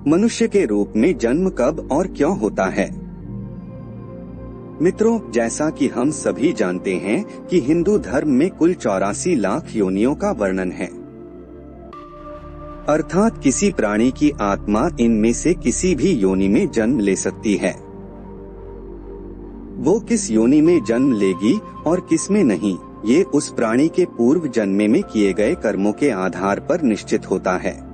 मनुष्य के रूप में जन्म कब और क्यों होता है? मित्रों, जैसा कि हम सभी जानते हैं कि हिंदू धर्म में कुल 84 लाख योनियों का वर्णन है। अर्थात किसी प्राणी की आत्मा इनमें से किसी भी योनि में जन्म ले सकती है। वो किस योनि में जन्म लेगी और किस में नहीं, ये उस प्राणी के पूर्व जन्म में किए गए कर्मों के आधार पर निश्चित होता है।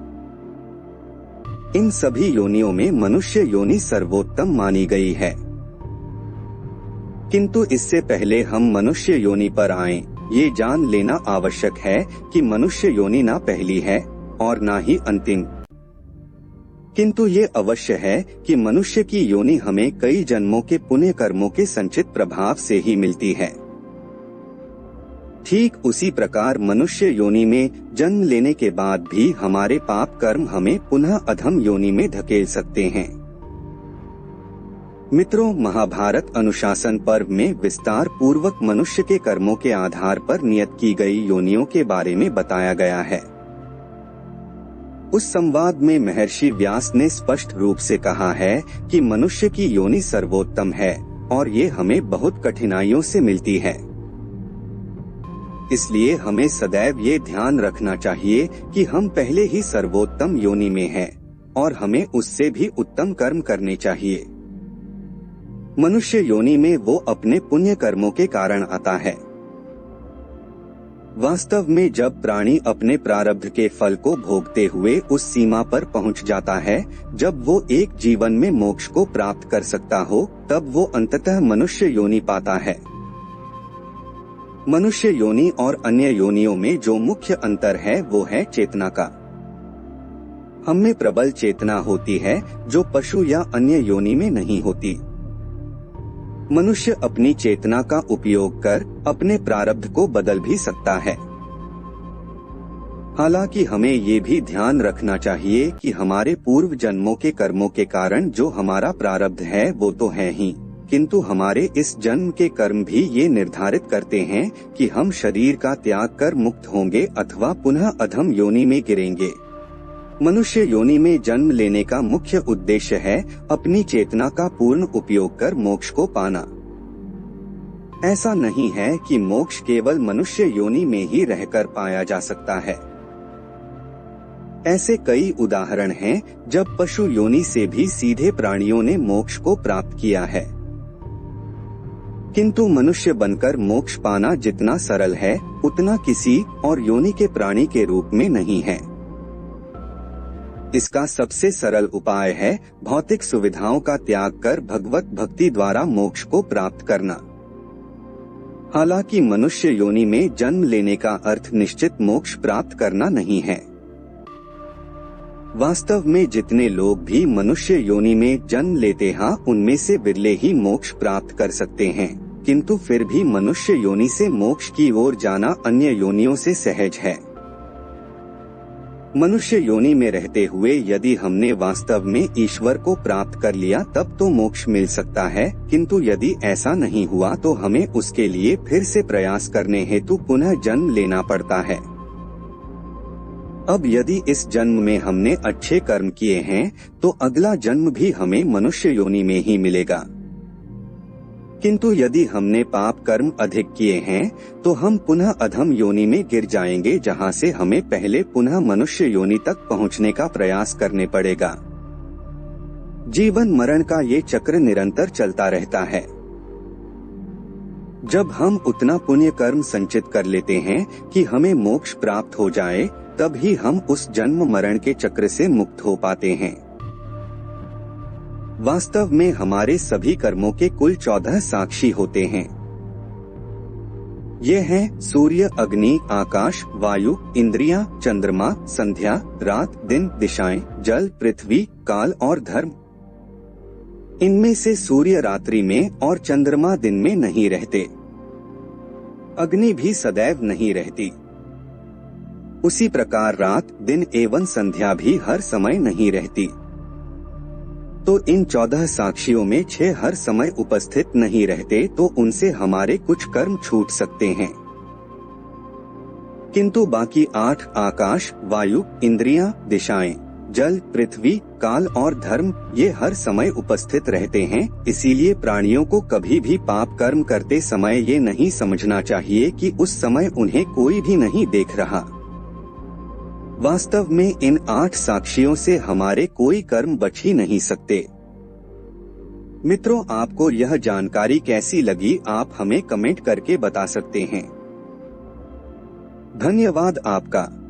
इन सभी योनियों में मनुष्य योनि सर्वोत्तम मानी गई है। किंतु इससे पहले हम मनुष्य योनि पर आएं, ये जान लेना आवश्यक है कि मनुष्य योनि ना पहली है और ना ही अंतिम। किंतु ये अवश्य है कि मनुष्य की योनि हमें कई जन्मों के पुण्य कर्मों के संचित प्रभाव से ही मिलती है। ठीक उसी प्रकार मनुष्य योनि में जन्म लेने के बाद भी हमारे पाप कर्म हमें पुनः अधम योनि में धकेल सकते हैं। मित्रों, महाभारत अनुशासन पर्व में विस्तार पूर्वक मनुष्य के कर्मों के आधार पर नियत की गई योनियों के बारे में बताया गया है। उस संवाद में महर्षि व्यास ने स्पष्ट रूप से कहा है कि मनुष्य की योनि सर्वोत्तम है और ये हमें बहुत कठिनाइयों से मिलती है। इसलिए हमें सदैव ये ध्यान रखना चाहिए कि हम पहले ही सर्वोत्तम योनि में हैं और हमें उससे भी उत्तम कर्म करने चाहिए। मनुष्य योनि में वो अपने पुण्य कर्मों के कारण आता है। वास्तव में जब प्राणी अपने प्रारब्ध के फल को भोगते हुए उस सीमा पर पहुंच जाता है जब वो एक जीवन में मोक्ष को प्राप्त कर सकता हो, तब वो अंततः मनुष्य योनि पाता है। मनुष्य योनि और अन्य योनियों में जो मुख्य अंतर है वो है चेतना का। हम में प्रबल चेतना होती है जो पशु या अन्य योनि में नहीं होती। मनुष्य अपनी चेतना का उपयोग कर अपने प्रारब्ध को बदल भी सकता है। हालांकि हमें ये भी ध्यान रखना चाहिए कि हमारे पूर्व जन्मों के कर्मों के कारण जो हमारा प्रारब्ध है वो तो है ही, किंतु हमारे इस जन्म के कर्म भी ये निर्धारित करते हैं कि हम शरीर का त्याग कर मुक्त होंगे अथवा पुनः अधम योनि में गिरेंगे। मनुष्य योनि में जन्म लेने का मुख्य उद्देश्य है अपनी चेतना का पूर्ण उपयोग कर मोक्ष को पाना। ऐसा नहीं है कि मोक्ष केवल मनुष्य योनि में ही रहकर पाया जा सकता है। ऐसे कई उदाहरण हैं जब पशु योनि से भी सीधे प्राणियों ने मोक्ष को प्राप्त किया है। किंतु मनुष्य बनकर मोक्ष पाना जितना सरल है उतना किसी और योनि के प्राणी के रूप में नहीं है। इसका सबसे सरल उपाय है भौतिक सुविधाओं का त्याग कर भगवत भक्ति द्वारा मोक्ष को प्राप्त करना। हालांकि मनुष्य योनि में जन्म लेने का अर्थ निश्चित मोक्ष प्राप्त करना नहीं है। वास्तव में जितने लोग भी मनुष्य योनि में जन्म लेते हैं उनमें से बिरले ही मोक्ष प्राप्त कर सकते हैं, किंतु फिर भी मनुष्य योनि से मोक्ष की ओर जाना अन्य योनियों से सहज है। मनुष्य योनि में रहते हुए यदि हमने वास्तव में ईश्वर को प्राप्त कर लिया तब तो मोक्ष मिल सकता है, किंतु यदि ऐसा नहीं हुआ तो हमें उसके लिए फिर से प्रयास करने हेतु पुनः जन्म लेना पड़ता है। अब यदि इस जन्म में हमने अच्छे कर्म किए हैं तो अगला जन्म भी हमें मनुष्य योनि में ही मिलेगा। किंतु यदि हमने पाप कर्म अधिक किए हैं तो हम पुनः अधम योनि में गिर जाएंगे, जहां से हमें पहले पुनः मनुष्य योनि तक पहुंचने का प्रयास करने पड़ेगा। जीवन मरण का ये चक्र निरंतर चलता रहता है। जब हम उतना पुण्य कर्म संचित कर लेते हैं कि हमें मोक्ष प्राप्त हो जाए, तब ही हम उस जन्म मरण के चक्र से मुक्त हो पाते हैं। वास्तव में हमारे सभी कर्मों के कुल 14 साक्षी होते हैं। ये हैं सूर्य, अग्नि, आकाश, वायु, इंद्रियां, चंद्रमा, संध्या, रात, दिन, दिशाएं, जल, पृथ्वी, काल और धर्म। इनमें से सूर्य रात्रि में और चंद्रमा दिन में नहीं रहते। अग्नि भी सदैव नहीं रहती। उसी प्रकार रात, दिन एवं संध्या भी हर समय नहीं रहती। तो इन 14 साक्षियों में 6 हर समय उपस्थित नहीं रहते, तो उनसे हमारे कुछ कर्म छूट सकते हैं। किंतु बाकी 8 आकाश, वायु, इंद्रियां, दिशाएं, जल, पृथ्वी, काल और धर्म ये हर समय उपस्थित रहते हैं, इसीलिए प्राणियों को कभी भी पाप कर्म करते समय ये नहीं समझना चाहिए कि उस समय उन्हें कोई भी नहीं देख रहा। वास्तव में इन 8 साक्षियों से हमारे कोई कर्म बच ही नहीं सकते। मित्रों, आपको यह जानकारी कैसी लगी आप हमें कमेंट करके बता सकते हैं। धन्यवाद आपका।